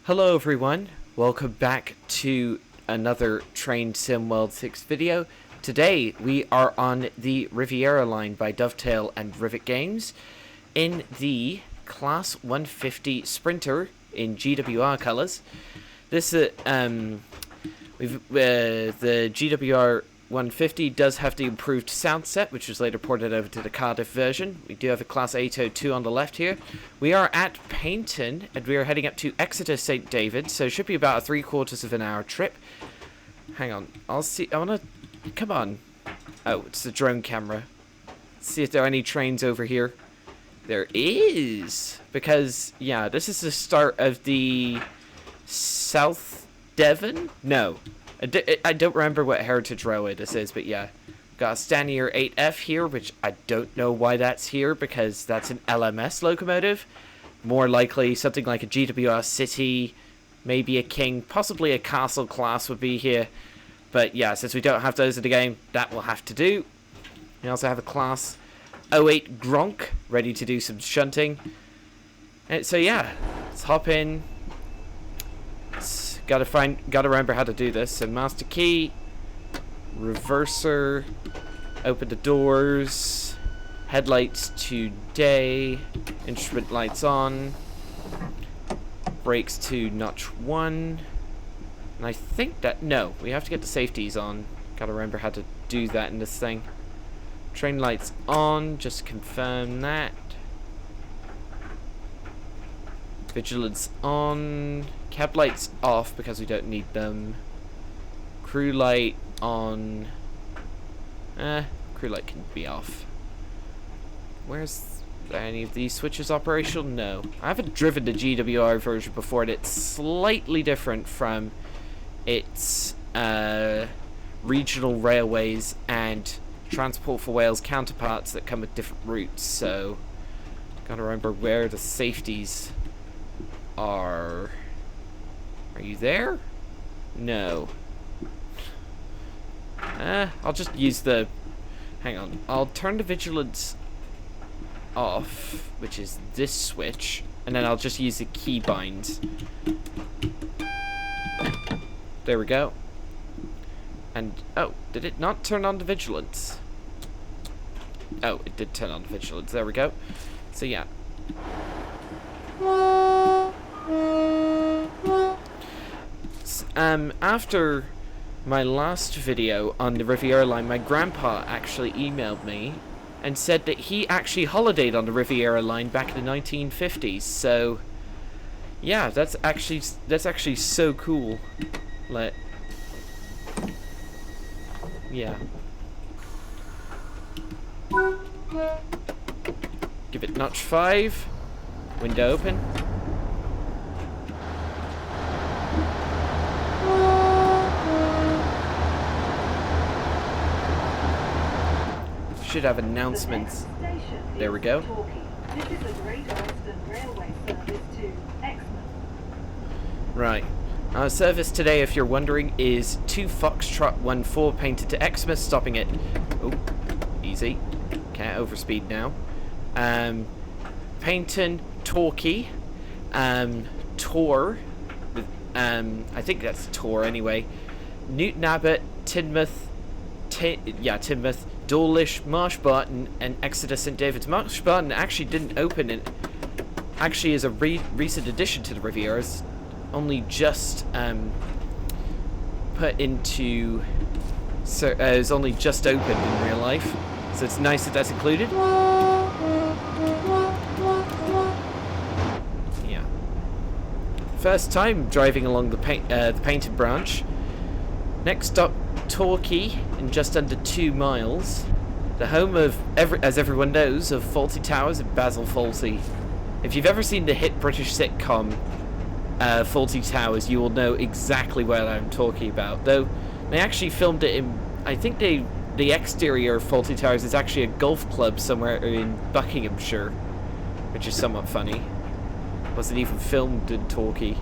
Hello everyone, welcome back to another Train Sim World 6 video. Today we are on the Riviera line by Dovetail and Rivet Games in the Class 150 Sprinter in GWR colours. This the GWR 150 does have the improved sound set, which was later ported over to the Cardiff version. We do have a Class 802 on the left here. We are at Paignton, and we are heading up to Exeter St. David, so it should be about a 3/4 of an hour trip. Hang on, I'll see. I wanna. Come on. Oh, it's the drone camera. Let's see if there are any trains over here. There is! Because, yeah, this is the start of the South Devon? No. I don't remember what heritage railway this is, but yeah. Got a Stanier 8F here, which I don't know why that's here, because that's an LMS locomotive. More likely something like a GWR City, maybe a King, possibly a Castle class would be here. But yeah, since we don't have those in the game, that will have to do. We also have a Class 08 Gronk, ready to do some shunting. And so yeah, let's hop in. Gotta remember how to do this. So master key, reverser, open the doors, headlights to day, instrument lights on, brakes to notch 1, and I think that, no, we have to get the safeties on. Gotta remember how to do that in this thing. Train lights on, just to confirm that. Vigilance on. Cab lights off because we don't need them. Crew light on. Crew light can be off. Where's any of these switches operational? No. I haven't driven the GWR version before, and it's slightly different from its regional railways and Transport for Wales counterparts that come with different routes, so gotta remember where the safeties are. Are you there? No. I'll just use the... Hang on. I'll turn the vigilance off, which is this switch, and then I'll just use the keybind. There we go. And, oh, did it not turn on the vigilance? Oh, it did turn on the vigilance. There we go. So, yeah. After my last video on the Riviera line, my grandpa actually emailed me and said that he actually holidayed on the Riviera line back in the 1950s. So, yeah, that's actually so cool. Yeah. Give it notch 5. Window open. Should have announcements. There we go. This is a Great Western Railway service to Exeter. Right. Our service today, if you're wondering, is 2 Foxtrot 14 painted to Exmouth, stopping at... Oh, easy. Can't overspeed now. Paignton, Torquay, Tor, I think that's Tor anyway, Newton Abbot, Teignmouth, Teignmouth, Dawlish, Marsh Barton, and Exeter St. David's. Marsh Barton actually didn't open, it actually is a recent addition to the Riviera. It's only just put into, it's only just opened in real life, so it's nice that that's included. Yeah. First time driving along the Paignton branch. Next stop, Torquay, in just under 2 miles. The home of, as everyone knows, of Fawlty Towers and Basil Fawlty. If you've ever seen the hit British sitcom Fawlty Towers, you will know exactly what I'm talking about. Though they actually filmed it in, I think the exterior of Fawlty Towers is actually a golf club somewhere in Buckinghamshire, which is somewhat funny. Wasn't even filmed in Torquay.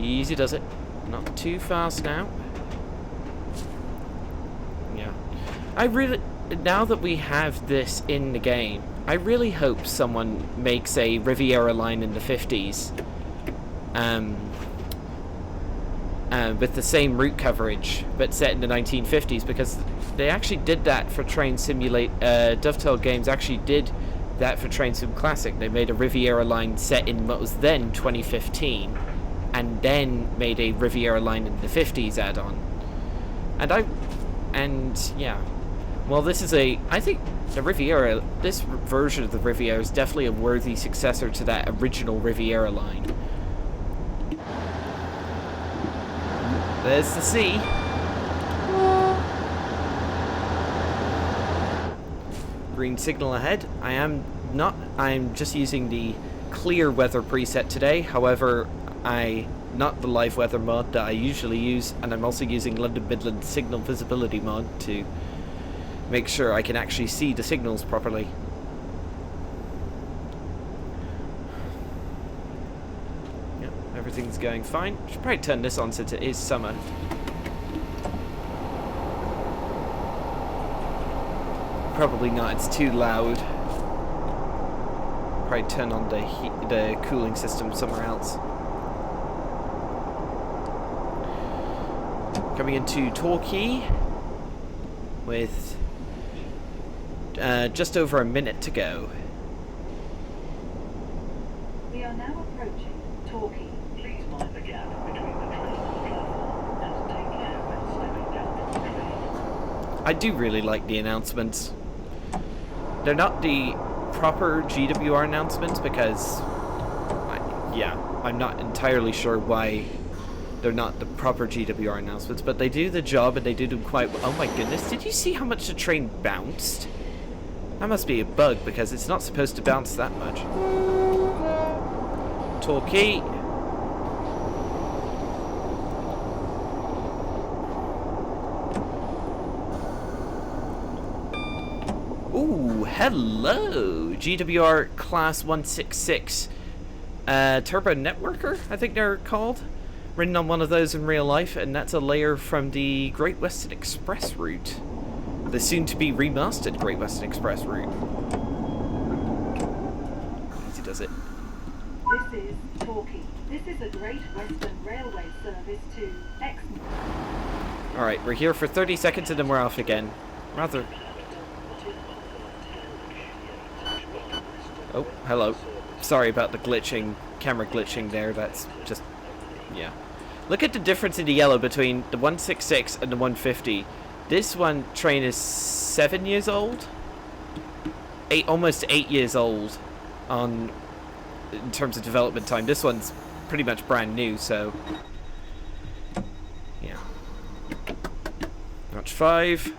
Easy does it. Not too fast now. Yeah. I really... Now that we have this in the game, I really hope someone makes a Riviera line in the 50s. With the same route coverage, but set in the 1950s, because they actually did that for Train Simulate. Dovetail Games actually did that for Train Sim Classic. They made a Riviera line set in what was then 2015, and then made a Riviera line in the 50s add-on. Yeah. Well, this is I think the Riviera, this version of the Riviera is definitely a worthy successor to that original Riviera line. There's the sea. Green signal ahead. I'm just using the clear weather preset today. However, not the live weather mod that I usually use, and I'm also using London Midland signal visibility mod to make sure I can actually see the signals properly. Yep, everything's going fine. Should probably turn this on since it is summer. Probably not, it's too loud. Probably turn on the cooling system somewhere else. Coming into Torquay with just over a minute to go. We are now approaching Torquay. Please mind the gap between the train and the platform and take care when stepping down from the train. I do really like the announcements. They're not the proper GWR announcements because, I'm not entirely sure why they're not the proper GWR announcements, but they do the job and they do them quite well. Oh my goodness, did you see how much the train bounced? That must be a bug because it's not supposed to bounce that much. Torquay. Ooh, hello! GWR Class 166 Turbo Networker, I think they're called. Ridden on one of those in real life, and that's a layer from the Great Western Express route. The soon-to-be remastered Great Western Express route. Easy does it. This is Torquay. This is a Great Western Railway service to Exeter. Alright, we're here for 30 seconds and then we're off again. Rather... Oh, hello. Sorry about the glitching, camera glitching there, that's just... yeah. Look at the difference in the yellow between the 166 and the 150. This one train is 7 years old? Almost 8 years old in terms of development time. This one's pretty much brand new, so... yeah. Notch 5.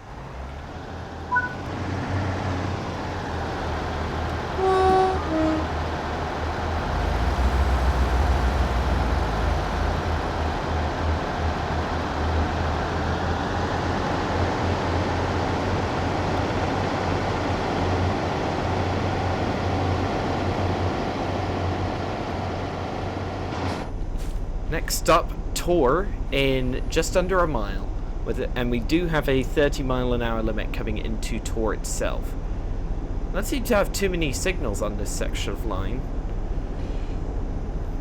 Next stop, Tor, in just under a mile, and we do have a 30-mile-an-hour limit coming into Tor itself. Let's seem to have too many signals on this section of line.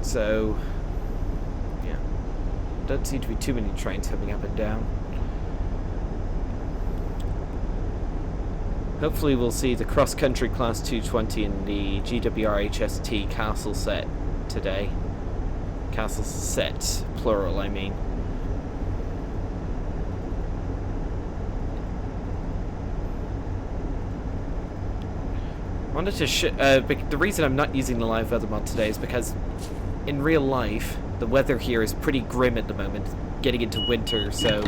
So, yeah, don't seem to be too many trains coming up and down. Hopefully we'll see the cross-country Class 220 in the GWR HST Castle set today. Castle set, plural, I mean. Wanted to the reason I'm not using the live weather mod today is because in real life the weather here is pretty grim at the moment, getting into winter, so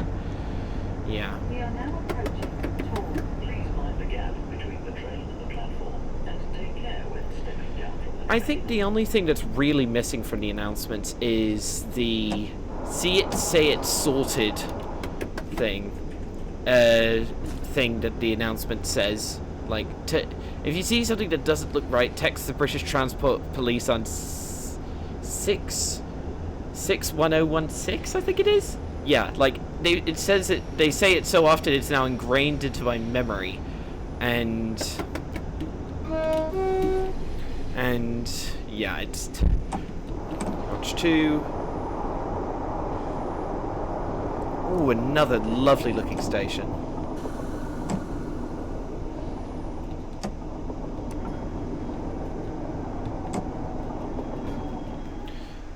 yeah. We are now approaching Tor. Please mind the gap between the train and the platform and take care when stepping down from the train. I think the only thing that's really missing from the announcements is the see it, say it, sorted thing. Thing that the announcement says. Like, if you see something that doesn't look right, text the British Transport Police on 61016, I think it is. Yeah, like it says it. They say it so often it's now ingrained into my memory, and And yeah, it's notch 2. Ooh, another lovely looking station.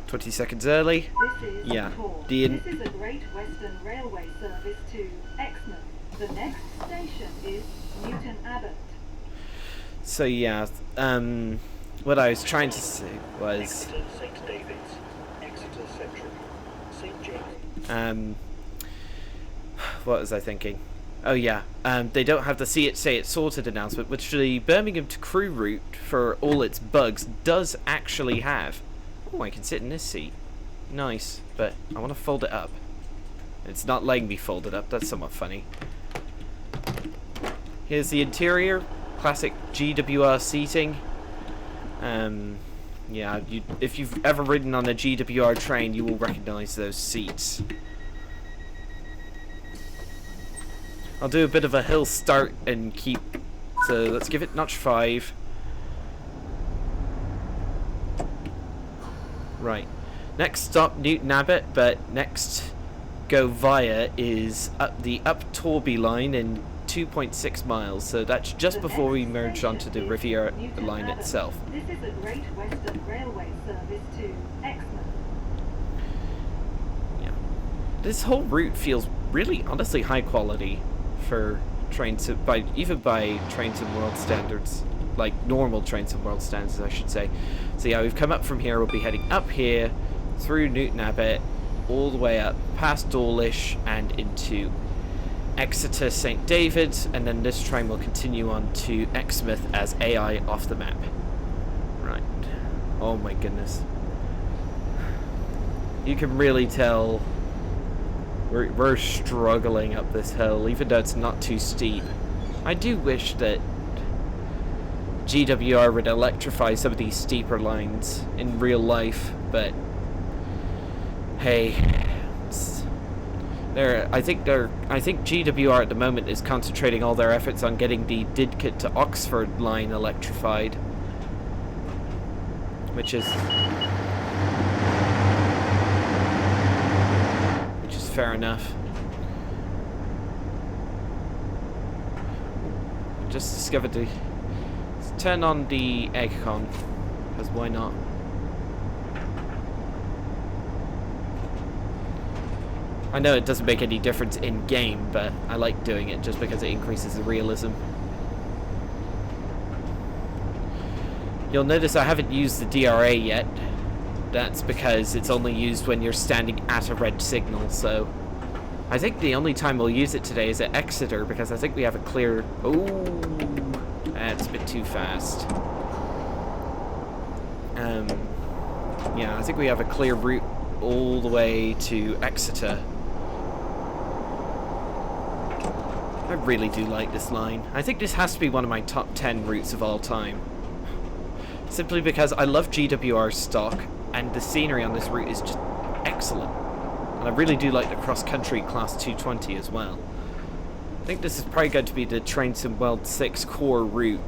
"20 seconds early." This is Yeah. This is a Great Western Railway service to Exmouth. The next station is Newton Abbot. So yeah, what I was trying to say was, Exeter, St. David's, Exeter Central, St. James. What was I thinking? Oh yeah, they don't have the "See It, Say It Sorted" announcement, which the Birmingham to Crewe route, for all its bugs, does actually have. Oh, I can sit in this seat. Nice, but I want to fold it up. It's not letting me fold it up. That's somewhat funny. Here's the interior. Classic GWR seating. Yeah, if you've ever ridden on a GWR train, you will recognize those seats. I'll do a bit of a hill start and keep. So let's give it notch 5. Right. Next stop, Newton Abbot, but next go via is the Up Torby line in 2.6 miles, so that's just before we merge onto the Riviera line itself. This is a Great Western Railway service to Exmouth. Yeah. This whole route feels really, honestly, high quality for trains, even by trains and world standards, like normal trains and world standards, I should say. So yeah, we've come up from here. We'll be heading up here through Newton Abbot, all the way up past Dawlish and into Exeter St. David's, and then this train will continue on to Exmouth as AI off the map. Right. Oh my goodness. You can really tell we're struggling up this hill, even though it's not too steep. I do wish that GWR would electrify some of these steeper lines in real life, but hey, I think GWR at the moment is concentrating all their efforts on getting the Didcot to Oxford line electrified, which is fair enough. Just discovered the. Let's turn on the aircon, because why not? I know it doesn't make any difference in game, but I like doing it just because it increases the realism. You'll notice I haven't used the DRA yet. That's because it's only used when you're standing at a red signal, so I think the only time we'll use it today is at Exeter, because I think we have a clear... Oh, that's a bit too fast. Yeah, I think we have a clear route all the way to Exeter. I really do like this line. I think this has to be one of my top 10 routes of all time. Simply because I love GWR stock, and the scenery on this route is just excellent. And I really do like the cross-country Class 220 as well. I think this is probably going to be the Train Sim World 6 core route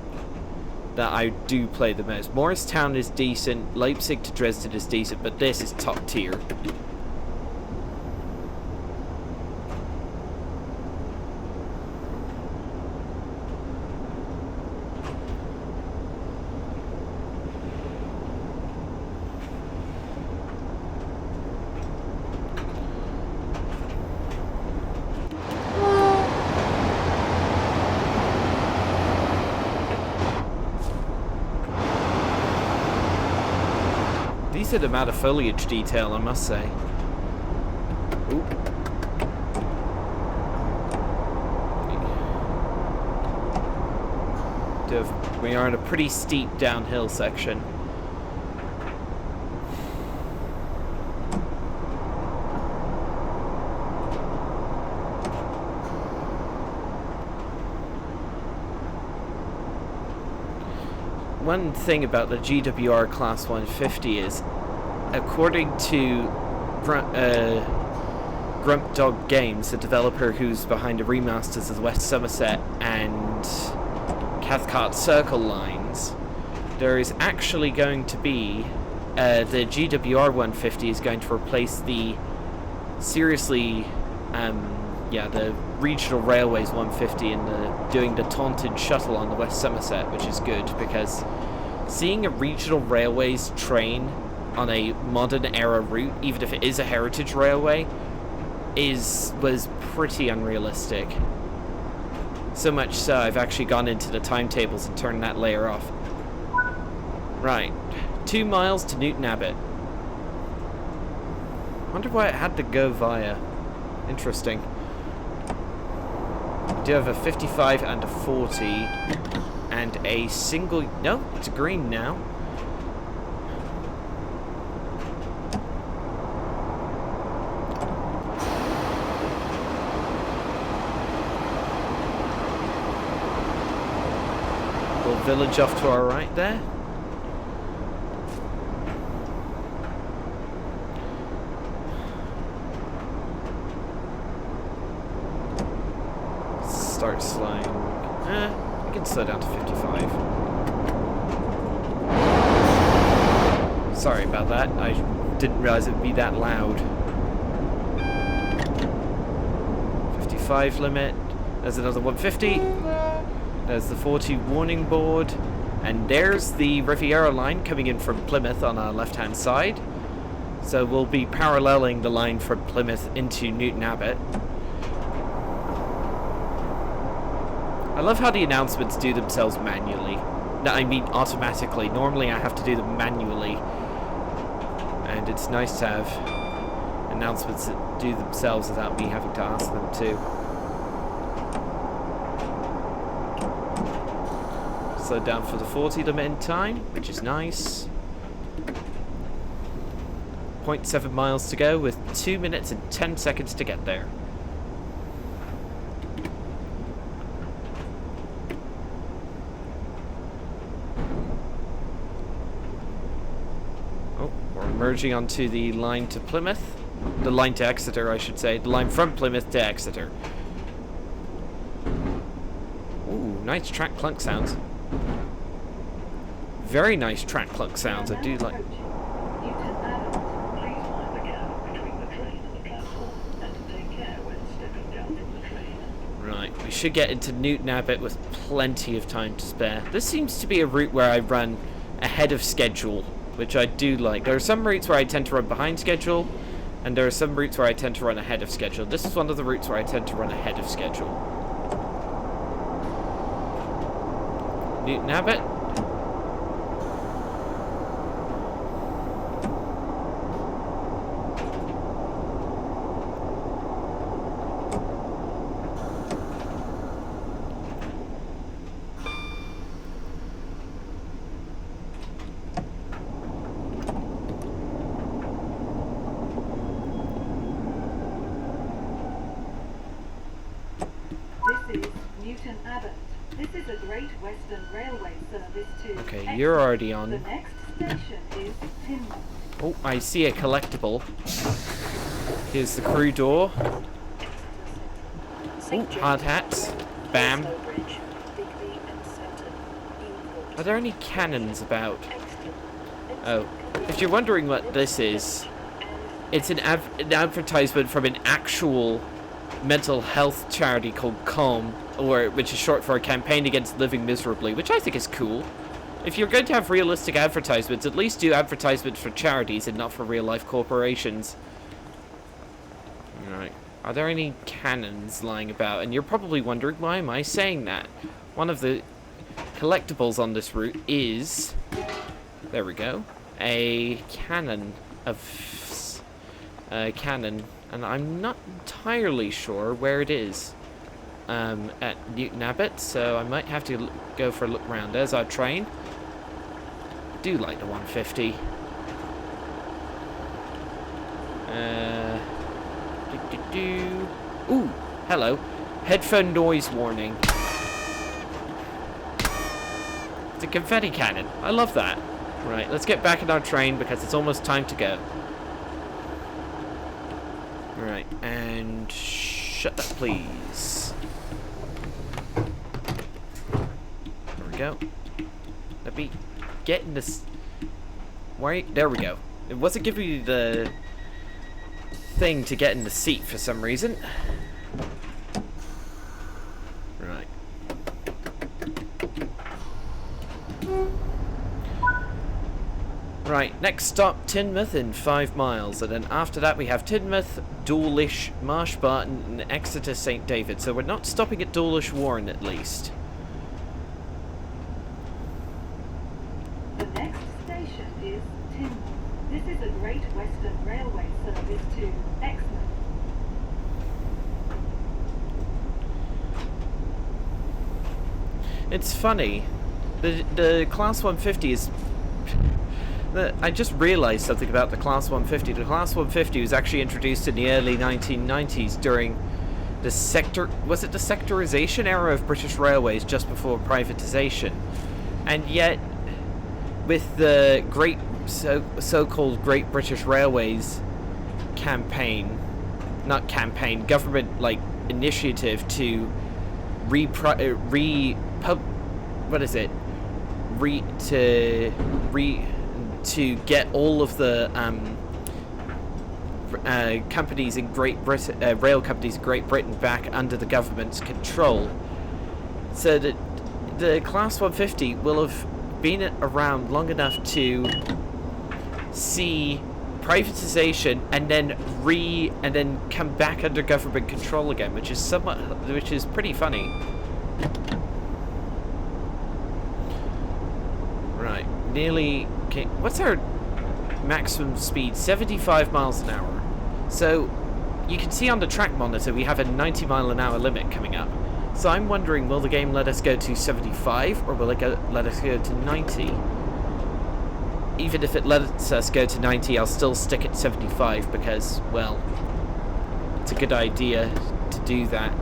that I do play the most. Morristown is decent, Leipzig to Dresden is decent, but this is top tier. Decent amount of foliage detail, I must say. Ooh. We are in a pretty steep downhill section. One thing about the GWR Class 150 is, according to Grump Dog Games, the developer who's behind the remasters of the West Somerset and Cathcart Circle lines, there is actually going to be the GWR 150 is going to replace the the Regional Railways 150 and doing the Taunton shuttle on the West Somerset, which is good because seeing a Regional Railways train on a modern era route, even if it is a heritage railway, was pretty unrealistic. So much so I've actually gone into the timetables and turned that layer off. Right, 2 miles to Newton Abbot. Wonder why it had to go via. Interesting. We do have a 55 and a 40 and a single. No, it's green now. Little village off to our right there. Start slowing. We can slow down to 55. Sorry about that. I didn't realize it would be that loud. 55 limit. There's another 150. There's the 40 warning board. And there's the Riviera line coming in from Plymouth on our left-hand side. So we'll be paralleling the line from Plymouth into Newton Abbot. I love how the announcements do themselves manually. No, I mean automatically. Normally I have to do them manually. And it's nice to have announcements that do themselves without me having to ask them to. Slow down for the 40 limit in time, which is nice. 0.7 miles to go with 2 minutes and 10 seconds to get there. Merging onto the line to Plymouth. The line to Exeter, I should say. The line from Plymouth to Exeter. Ooh, nice track clunk sounds. Very nice track clunk sounds. I do like. Right, we should get into Newton Abbot with plenty of time to spare. This seems to be a route where I run ahead of schedule, which I do like. There are some routes where I tend to run behind schedule, and there are some routes where I tend to run ahead of schedule. This is one of the routes where I tend to run ahead of schedule. Newton Abbot. This is a Great Western Railway service to Okay, Exeter. you're already on. The next station is Timber. Oh, I see a collectible. Here's the crew door. Oh, hard hats. Bam. Are there any cannons about? Oh, if you're wondering what this is, it's an advertisement from an actual mental health charity called CALM, which is short for a Campaign Against Living Miserably, which I think is cool. If you're going to have realistic advertisements, at least do advertisements for charities and not for real-life corporations. Alright. Are there any cannons lying about? And you're probably wondering, why am I saying that? One of the collectibles on this route is... There we go. A cannon of... cannon. And I'm not entirely sure where it is. At Newton Abbot, so I might have to go for a look around. There's our train. I do like the 150. Ooh, hello. Headphone noise warning. It's a confetti cannon. I love that. Right, let's get back in our train because it's almost time to go. Right, and shut that, please. There we go. Let me get in this... Why? There we go. It wasn't giving me the thing to get in the seat for some reason. Right. Right, next stop, Teignmouth in 5 miles, and then after that we have Teignmouth, Dawlish, Marsh Barton, and Exeter St. David. So we're not stopping at Dawlish Warren at least. The next station is Teignmouth. This is a Great Western Railway service to Exmouth. It's funny, the Class 150 is... I just realised something about the Class 150. The Class 150 was actually introduced in the early 1990s during the was it the sectorization era of British Railways just before privatisation? And yet, with the so-called Great British Railways campaign, government like initiative to to get all of the companies in Great Britain, rail companies in Great Britain back under the government's control. So that the Class 150 will have been around long enough to see privatization and then come back under government control again, which is pretty funny. Right, nearly. Okay, what's our maximum speed? 75 miles an hour. So you can see on the track monitor we have a 90-mile-an-hour limit coming up. So I'm wondering, will the game let us go to 75 or will it let us go to 90? Even if it lets us go to 90, I'll still stick at 75 because, well, it's a good idea to do that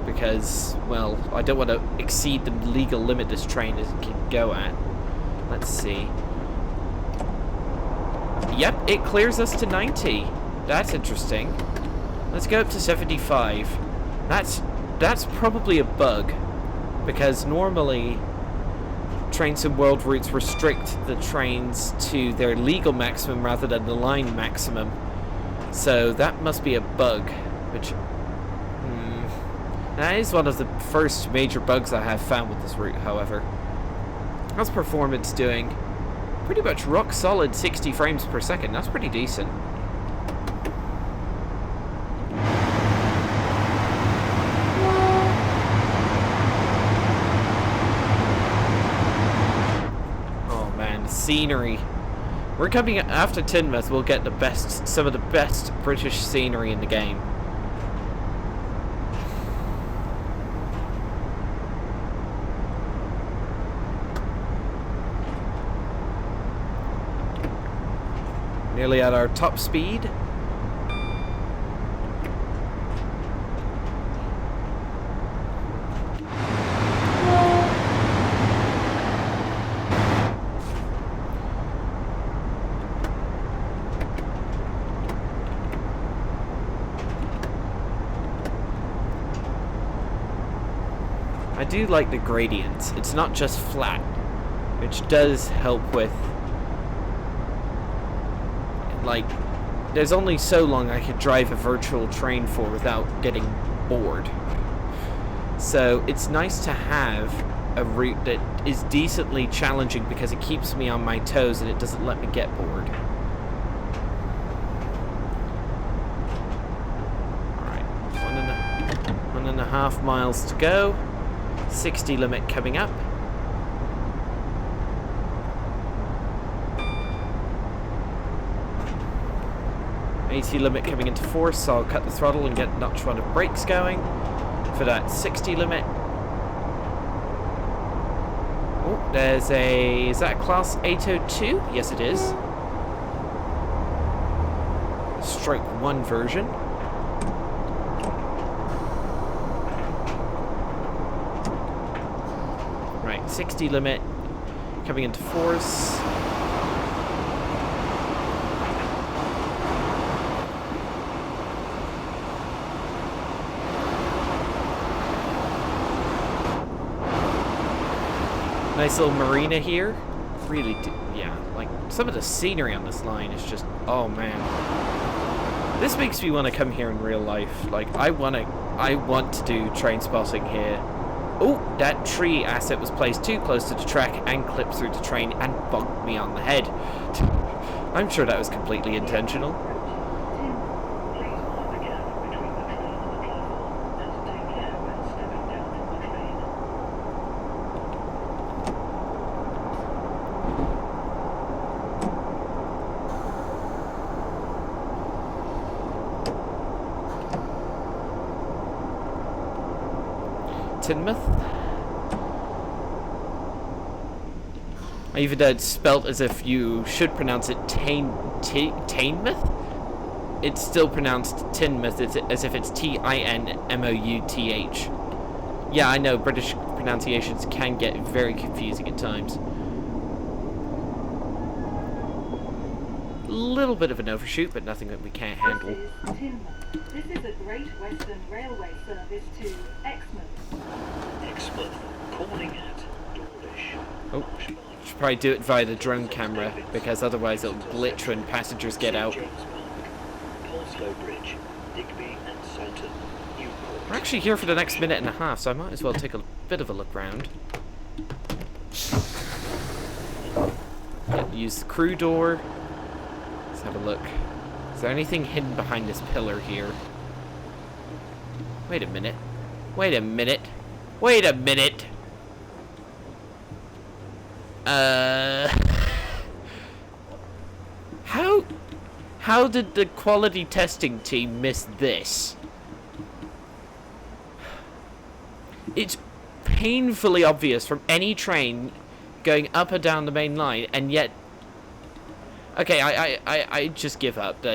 because, well, I don't want to exceed the legal limit this train can go at. Let's see. Yep, it clears us to 90. That's interesting. Let's go up to 75. That's probably a bug, because normally Trains and World Routes restrict the trains to their legal maximum rather than the line maximum. So that must be a bug, which that is one of the first major bugs I have found with this route, however. How's performance doing? Pretty much rock solid 60 frames per second. That's pretty decent. Oh man, scenery. We're coming after Teignmouth. We'll get some of the best British scenery in the game. Nearly at our top speed. I do like the gradients. It's not just flat, which does help with, like, there's only so long I could drive a virtual train for without getting bored. So it's nice to have a route that is decently challenging because it keeps me on my toes and it doesn't let me get bored. Alright, 1.5 miles to go. 60 limit coming up. AC limit coming into force, so I'll cut the throttle and get a notch run of brakes going for that 60 limit. Oh, there's a... is that a Class 802? Yes, it is. Stroke 1 version. Right, 60 limit coming into force. Nice little marina here. really do, yeah, like, some of the scenery on this line is just, oh man. This makes me want to come here in real life. Like, I want to do train spotting here. Oh, that tree asset was placed too close to the track and clipped through the train and bumped me on the head. I'm sure that was completely intentional. Please mind the gap between the train and the platform and take care when stepping down from the train. Teignmouth. I even had spelt as if you should pronounce it Teignmouth. It's still pronounced Teignmouth, as if it's Tinmouth. Yeah, I know British pronunciations can get very confusing at times. Little bit of an overshoot, but nothing that we can't handle. This is Teignmouth. This is a Great Western Railway service to Exmouth. Exmouth, calling at Dawlish. Oh, should probably do it via the drone camera, because otherwise it'll glitch when passengers get out. St. James Park, Parslow Bridge, Digby and Sutton, Newport. We're actually here for the next minute and a half, so I might as well take a bit of a look round. Use the crew door. Let's have a look. Is there anything hidden behind this pillar here? Wait a minute. Wait a minute. Wait a minute. How did the quality testing team miss this? It's painfully obvious from any train going up or down the main line, and yet, okay, I just give up.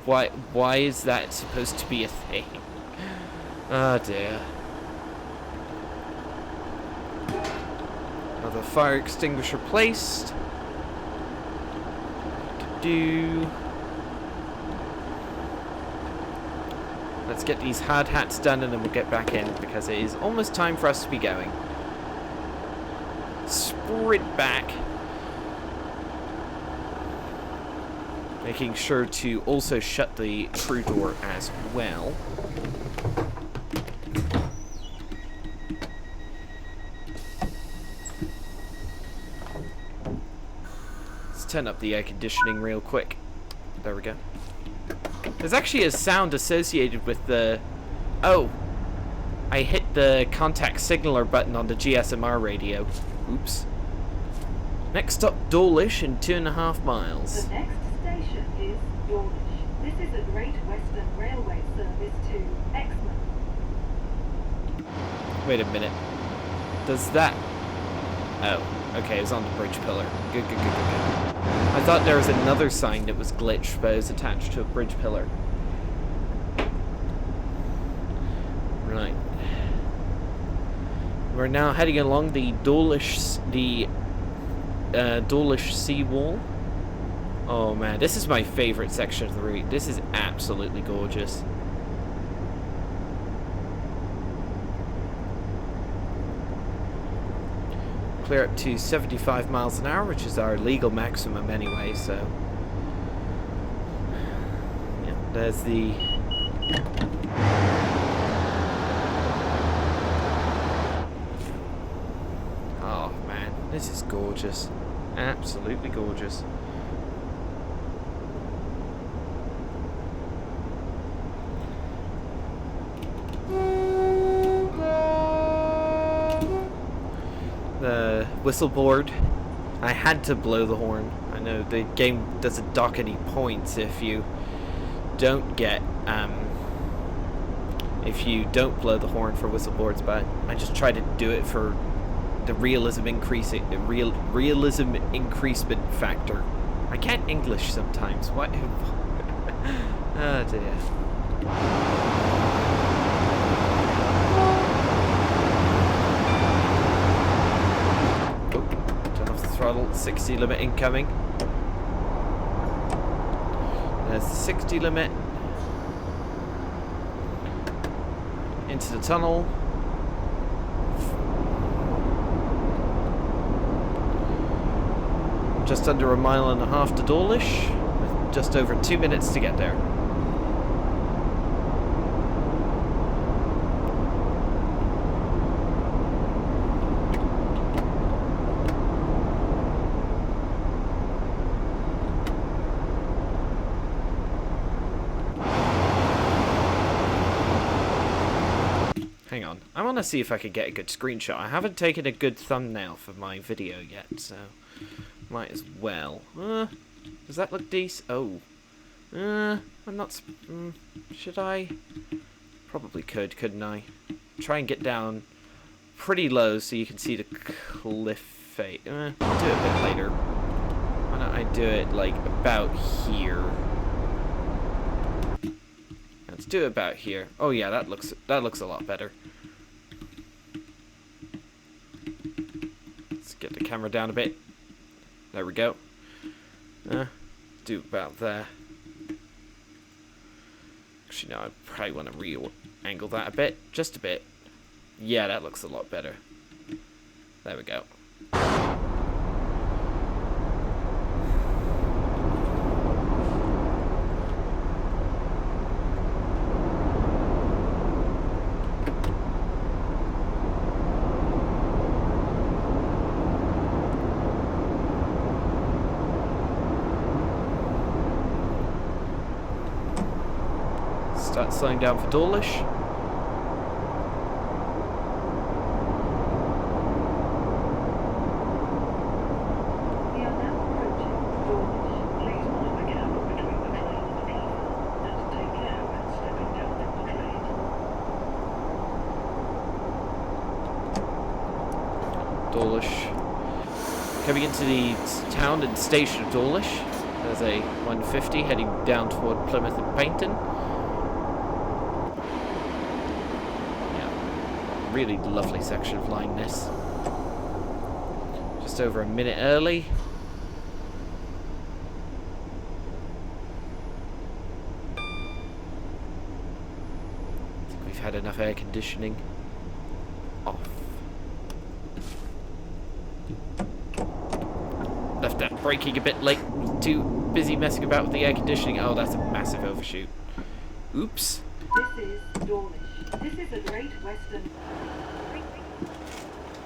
Why is that supposed to be a thing? Oh dear. Another fire extinguisher placed. Let's get these hard hats done and then we'll get back in, because it is almost time for us to be going. Sprint back. Making sure to also shut the crew door as well. Let's turn up the air conditioning real quick. There we go. There's actually a sound associated with the... Oh! I hit the contact signaler button on the GSMR radio. Oops. Next stop, Dawlish in 2.5 miles. The next station is Dawlish. This is a Great Western Railway service to Exmouth. Wait a minute. Does that... Oh, okay, it was on the bridge pillar. Good. I thought there was another sign that was glitched, but it was attached to a bridge pillar. Right. We're now heading along the Dawlish seawall. Oh man, this is my favorite section of the route. This is absolutely gorgeous. Clear up to 75 miles an hour, which is our legal maximum anyway, so... Yeah, there's the... Oh man, this is gorgeous. Absolutely gorgeous. The whistle board. I had to blow the horn. I know the game doesn't dock any points if you don't get if you don't blow the horn for whistle boards, but I just try to do it for the realism increasement factor. I can't English sometimes. What? Oh dear. Throttle, 60 limit incoming. There's the 60 limit. Into the tunnel. Just under a mile and a half to Dawlish, with just over 2 minutes to get there. Hang on, I want to see if I can get a good screenshot. I haven't taken a good thumbnail for my video yet, so might as well. Does that look decent? Oh. I'm not... should I? Probably could, couldn't I? Try and get down pretty low so you can see the cliff face. I'll do it a bit later. Why don't I do it, like, about here? Let's do it about here. Oh yeah, that looks a lot better. Let's get the camera down a bit. There we go. Do about there. Actually, no, I probably want to re-angle that a bit. Just a bit. Yeah, that looks a lot better. There we go. Start slowing down for Dawlish. We are now approaching Dawlish. Please mind the gap between the train and the platform and take care when stepping down from the train. Dawlish. Coming into the town and station of Dawlish. There's a 150 heading down toward Plymouth and Paignton. Really lovely section of line this. Just over a minute early. I think we've had enough air conditioning off. Left that braking a bit late. Too busy messing about with the air conditioning. Oh, that's a massive overshoot. Oops. This is Dawlish. This is a Great Western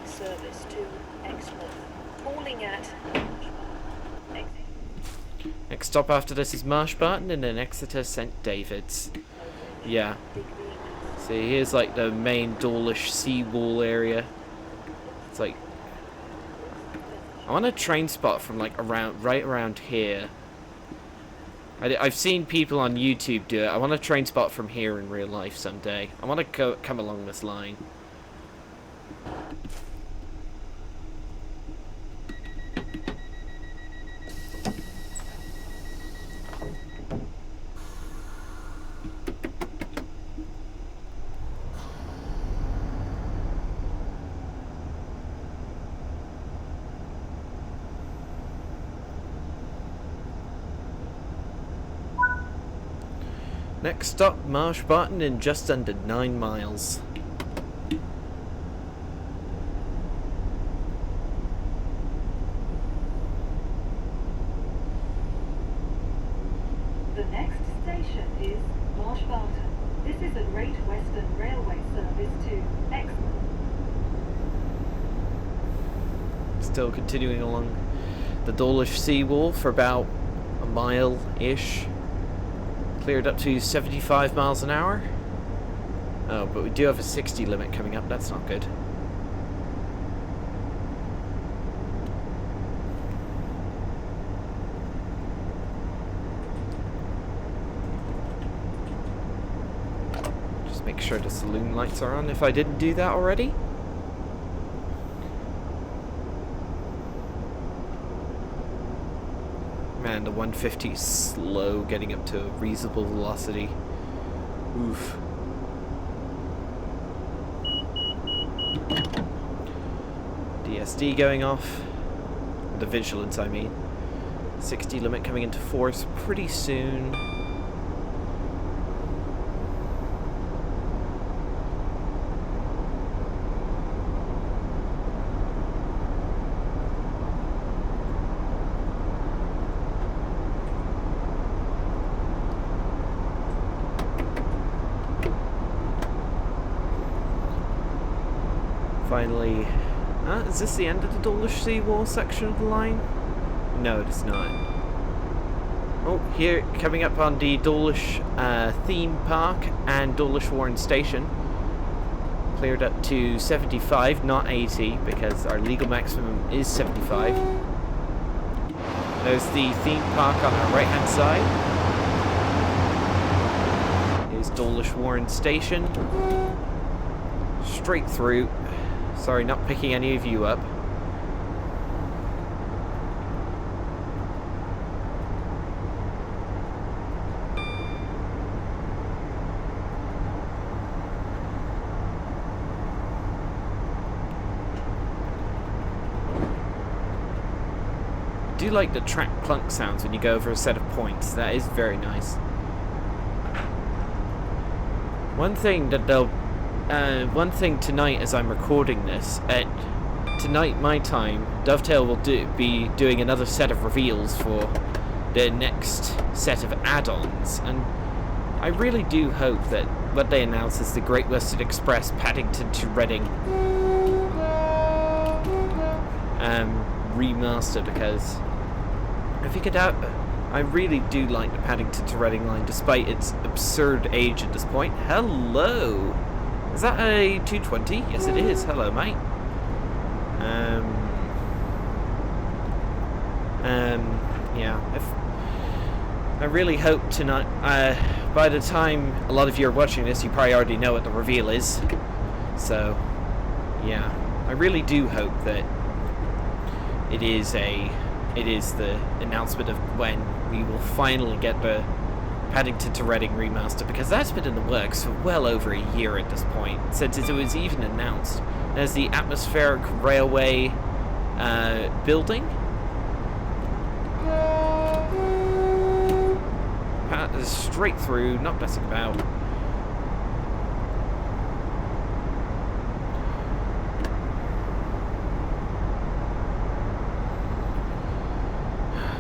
service to Exeter. Calling at Next stop after this is Marshbarton and then Exeter St. David's. Yeah. See, here's like the main Dawlish seawall area. It's like... I want a train spot from like right around here. I've seen people on YouTube do it. I want a train spot from here in real life someday. I want to come along this line. Next stop, Marshbarton in just under 9 miles. The next station is Marshbarton. This is a Great Western Railway service to Exeter. Still continuing along the Dawlish seawall for about a mile-ish. Cleared up to 75 miles an hour. Oh, but we do have a 60 limit coming up. That's not good. Just make sure the saloon lights are on if I didn't do that already. Man, the 150 is slow getting up to a reasonable velocity. Oof. DSD going off. The vigilance, I mean. 60 limit coming into force pretty soon. finally... is this the end of the Dawlish seawall section of the line? No, it is not. Oh, here, coming up on the Dawlish theme park and Dawlish Warren Station. Cleared up to 75, not 80, because our legal maximum is 75. There's the theme park on our right-hand side. Here's Dawlish Warren Station. Straight through. Sorry, not picking any of you up. I do like the track clunk sounds when you go over a set of points. That is very nice. One thing tonight as I'm recording this, tonight my time, Dovetail will be doing another set of reveals for the next set of add-ons, and I really do hope that what they announce is the Great Western Express Paddington to Reading remaster, because I figured out I really do like the Paddington to Reading line despite its absurd age at this point. Hello! Is that a 220? Yes it is. Hello mate. Yeah, I really hope tonight, by the time a lot of you are watching this, you probably already know what the reveal is. So, yeah, I really do hope that it is the announcement of when we will finally get the Paddington to Reading remaster, because that's been in the works for well over a year at this point, since it was even announced. There's the atmospheric railway building. Straight through, not messing about.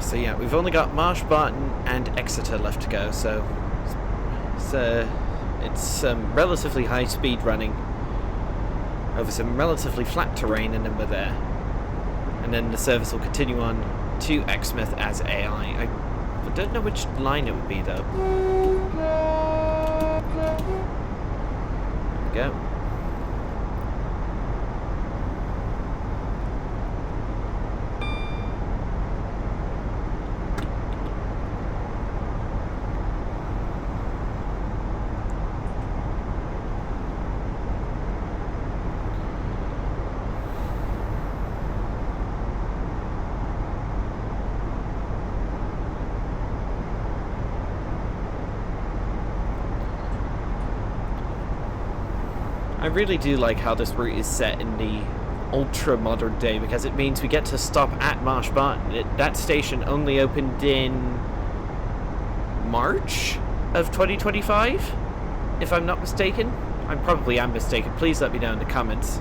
So yeah, we've only got Marsh Barton and Exeter left to go, so it's relatively high speed running over some relatively flat terrain, and then we're there. And then the service will continue on to Exmouth as AI. I don't know which line it would be though. There we go. I really do like how this route is set in the ultra modern day, because it means we get to stop at Marsh Barton. That station only opened in March of 2025, if I'm not mistaken. I probably am mistaken. Please let me know in the comments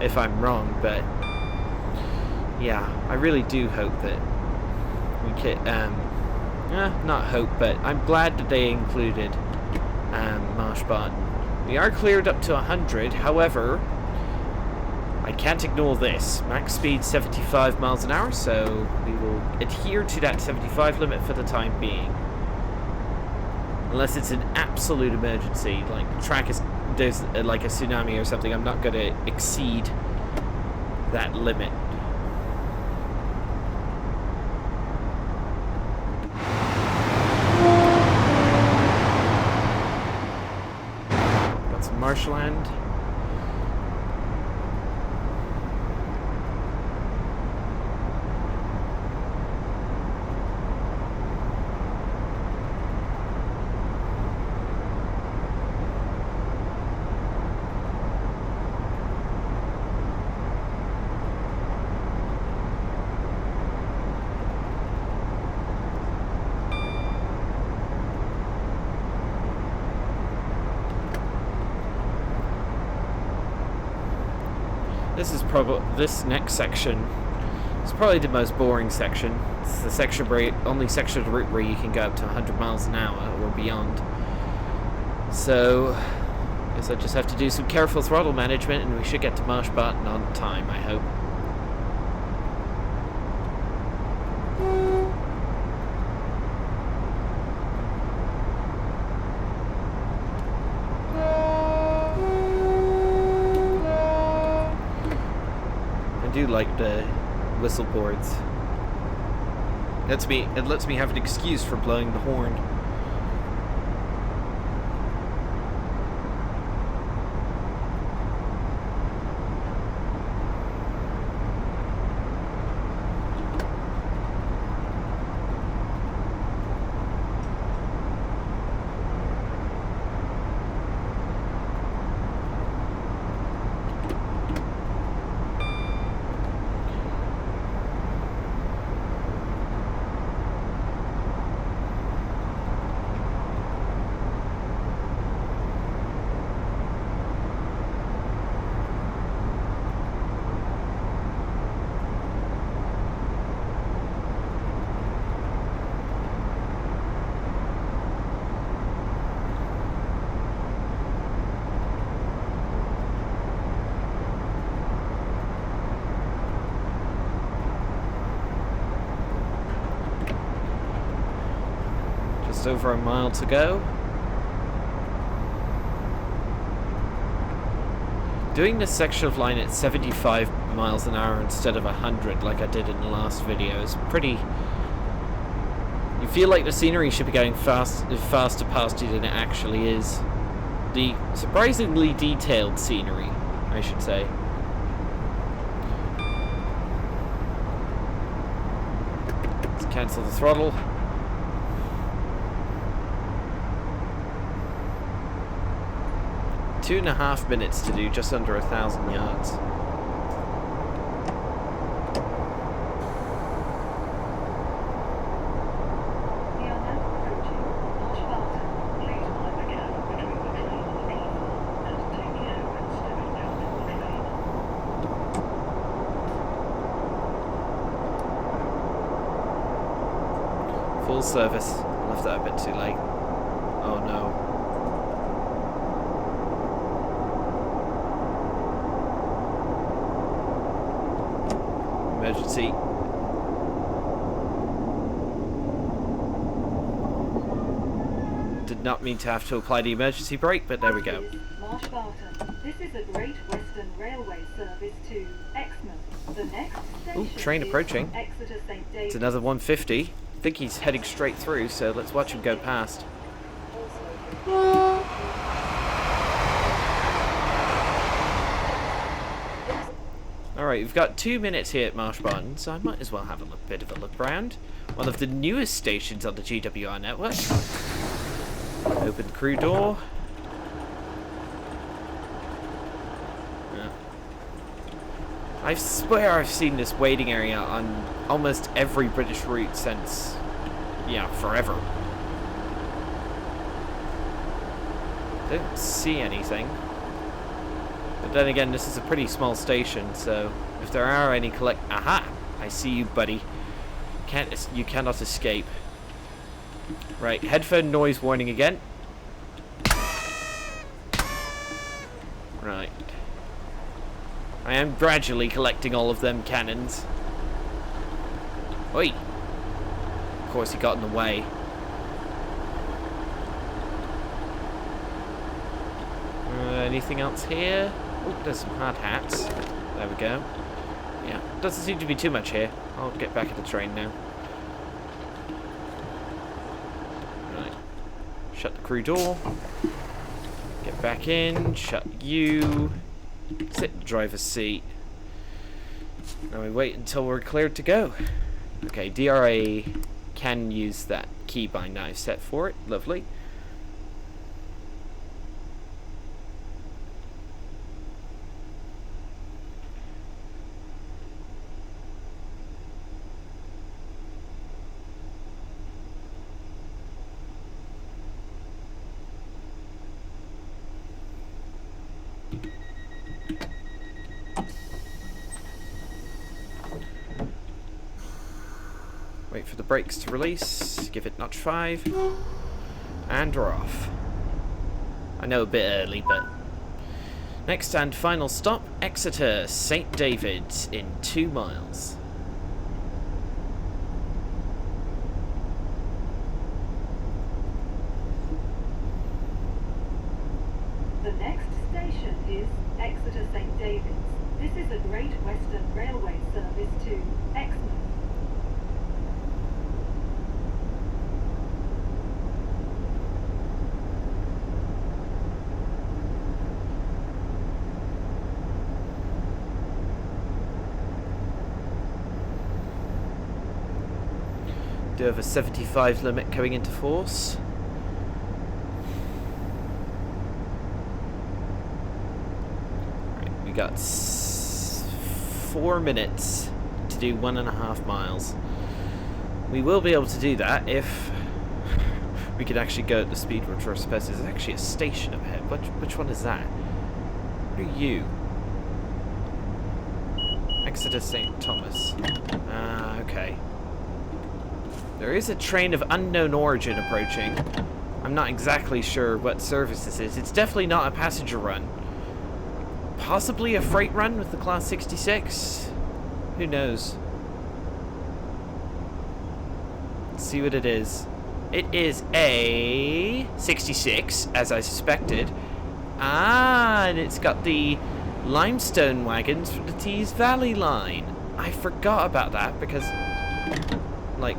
if I'm wrong, but yeah, I really do hope that we can, not hope, but I'm glad that they included Marsh Barton. We are cleared up to 100, however, I can't ignore this. Max speed 75 miles an hour, so we will adhere to that 75 limit for the time being. Unless it's an absolute emergency, like the track is, there's like a tsunami or something, I'm not going to exceed that limit. Marshland. This next section is probably the most boring section. It's the section only section of the route where you can go up to 100 miles an hour or beyond. So Guess I just have to do some careful throttle management, and we should get to Marshbarton on time, I hope. I do like the whistle boards. It lets me have an excuse for blowing the horn. Just over a mile to go. Doing this section of line at 75 miles an hour instead of 100 like I did in the last video is pretty... You feel like the scenery should be going faster past you than it actually is. The surprisingly detailed scenery, I should say. Let's cancel the throttle. Two and a half minutes to do just under 1,000 yards. We are now approaching Marshbarton. Please mind the gap between the train and the platform and take care when stepping down from the train. Full service. I left that a bit too late. Oh no. Emergency. Did not mean to have to apply the emergency brake, but there we go. Marshbarton. This is a Great Western Railway service to Exmouth. The next Ooh, station train is approaching. Exeter St. It's David's. another 150. I think he's heading straight through, so let's watch him go past. Alright, we've got 2 minutes here at Marshbarton, so I might as well have a bit of a look round. One of the newest stations on the GWR network. Open the crew door. Yeah. I swear I've seen this waiting area on almost every British route since, yeah, forever. Don't see anything. But then again, this is a pretty small station, so if there are any Aha! I see you, buddy. You cannot escape. Right, headphone noise warning again. Right. I am gradually collecting all of them cannons. Oi! Of course he got in the way. Anything else here? Oh, there's some hard hats. There we go. Yeah, doesn't seem to be too much here. I'll get back at the train now. Right. Shut the crew door. Get back in. Shut you. Sit in the driver's seat. Now we wait until we're cleared to go. Okay, DRA can use that keybind that I've set for it. Lovely. Wait for the brakes to release, give it notch 5, and we're off. I know a bit early, but Next and final stop, Exeter, St. David's in 2 miles. The next station is Exeter St. David's. This is a Great Western Railway service to Exmouth. Do have a 75 limit coming into force. Right, we got 4 minutes to do 1.5 miles. We will be able to do that if we can actually go at the speed which we're supposed to. There's actually a station up ahead. Which one is that? What are you? Exeter St. Thomas. Ah, okay. There is a train of unknown origin approaching. I'm not exactly sure what service this is. It's definitely not a passenger run. Possibly a freight run with the Class 66? Who knows? Let's see what it is. It is a 66, as I suspected. Ah, and it's got the limestone wagons from the Tees Valley line. I forgot about that because, like,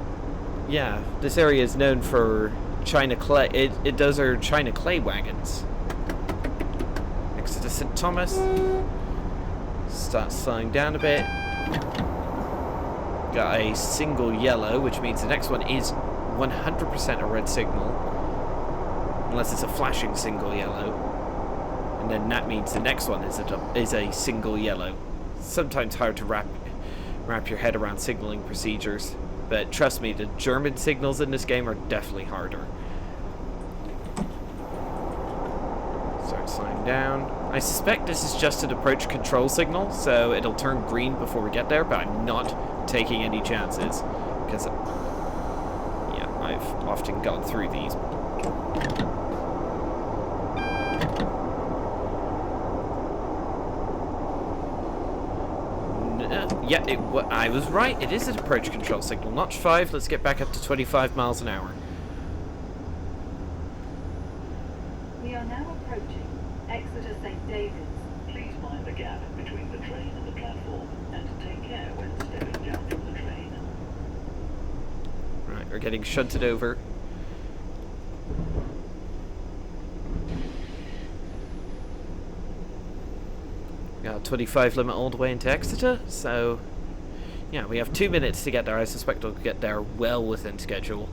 yeah, this area is known for China clay. It does our China clay wagons. Exeter St. Thomas. Start slowing down a bit. Got a single yellow, which means the next one is 100% a red signal. Unless it's a flashing single yellow. And then that means the next one is a single yellow. Sometimes hard to wrap your head around signaling procedures. But trust me, the German signals in this game are definitely harder. Start slowing down. I suspect this is just an approach control signal, so it'll turn green before we get there, but I'm not taking any chances. Because, yeah, I've often gone through these. Yeah, I was right. It is an approach control signal. Notch 5. Let's get back up to 25 miles an hour. We are now approaching Exeter St. David's. Please mind the gap between the train and the platform, and take care when stepping down from the train. Right, we're getting shunted over. Got a 25 limit all the way into Exeter, so yeah, we have 2 minutes to get there. I suspect we'll get there well within schedule.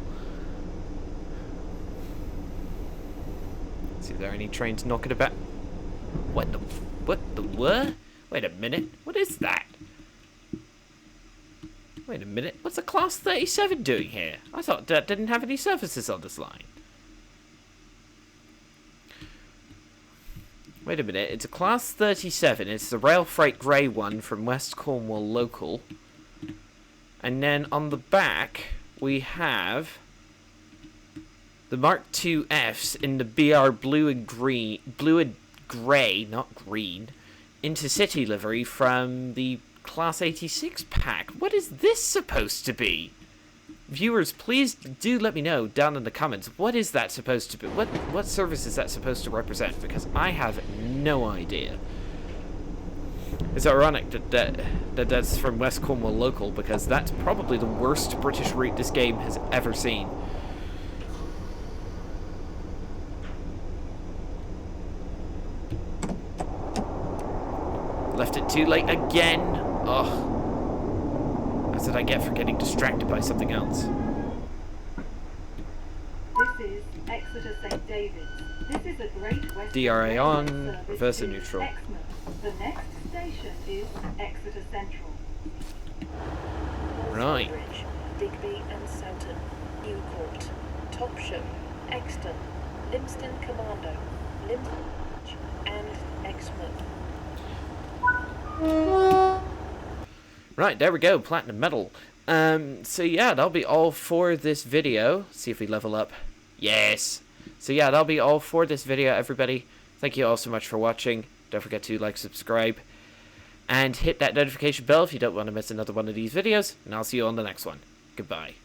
See if there are any trains knocking about. What? Wait a minute. What is that? Wait a minute. What's a Class 37 doing here? I thought that didn't have any services on this line. Wait a minute, it's a Class 37, it's the Rail Freight Grey one from West Cornwall Local. And then on the back, we have the Mark II Fs in the BR blue and grey, not green, intercity livery from the Class 86 pack. What is this supposed to be? Viewers, please do let me know down in the comments, what is that supposed to be? What service is that supposed to represent? Because I have no idea. It's ironic that's from West Cornwall Local, because that's probably the worst British route this game has ever seen. Left it too late again. Ugh. That's what I get for getting distracted by something else. This is Exeter St. David's. This is a Great Western DRA on, service reverse to and neutral. Exmouth. The next station is Exeter Central. Right. Bridge, Digby and Soughton, Newcourt, Topsham, Exton, Limston Commando, Limbridge, and Exmouth. Right, there we go, platinum medal. So yeah, that'll be all for this video. See if we level up. Yes. So yeah, that'll be all for this video, everybody. Thank you all so much for watching. Don't forget to like, subscribe, and hit that notification bell if you don't want to miss another one of these videos. And I'll see you on the next one. Goodbye.